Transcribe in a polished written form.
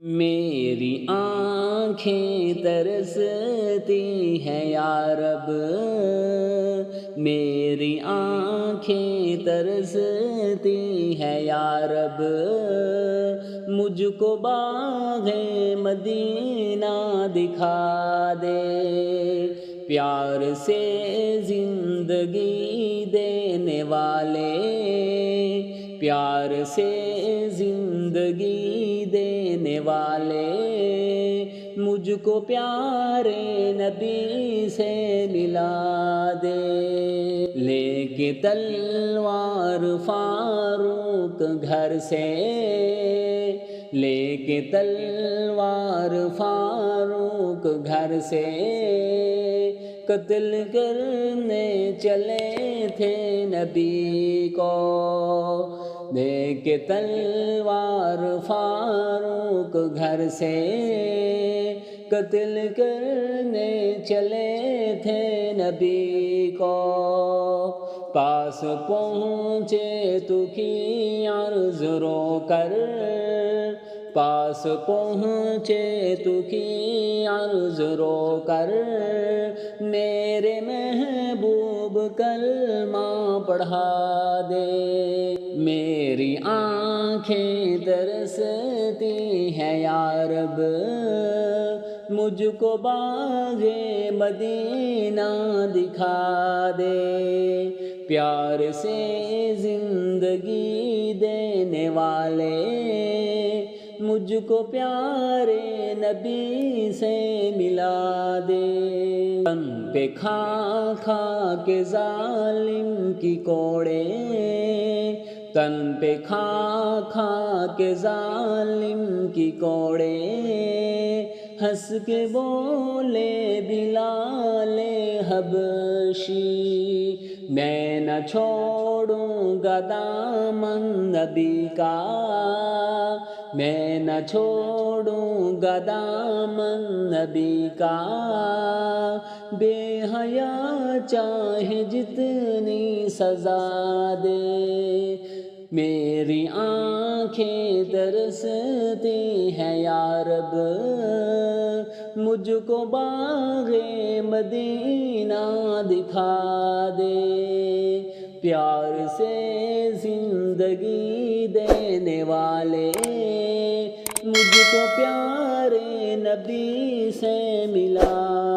میری آنکھیں ترستی ہیں یا رب، میری آنکھیں ترستی ہیں یا رب، مجھ کو باغ مدینہ دکھا دے، پیار سے زندگی دینے والے، پیار سے زندگی دینے والے، مجھ کو پیارے نبی سے ملا دے، لے کے تلوار فاروق گھر سے، لے کے تلوار فاروق گھر سے، قتل کرنے چلے تھے نبی کو، لے کے تلوار فاروق گھر سے، قتل کرنے چلے تھے نبی کو، پاس پہنچے تو کی عرض رو کر، پاس پہنچے تو کی عرض رو کر، میرے محبوب کلمہ پڑھا دے، میری آنکھیں ترستی ہیں یا رب، مجھ کو باغ مدینہ دکھا دے، پیار سے زندگی دینے والے، مجھ کو پیارے نبی سے ملا دے، تن پہ کھا کھا کے ظالم کی کوڑے، تن پہ کھا کھا کے ظالم کی کوڑے، ہنس کے بولے بلال حبشی، میں نہ چھوڑوں گا دامن نبی کا، میں نہ چھوڑوں گا دامن نبی کا، بے حیا چاہے جتنی سزا دے، میری آنکھیں ترستی ہیں یا رب، مجھ کو باغ مدینہ دکھا دے، پیار سے زندگی دینے والے، مجھ کو پیارے نبی سے ملا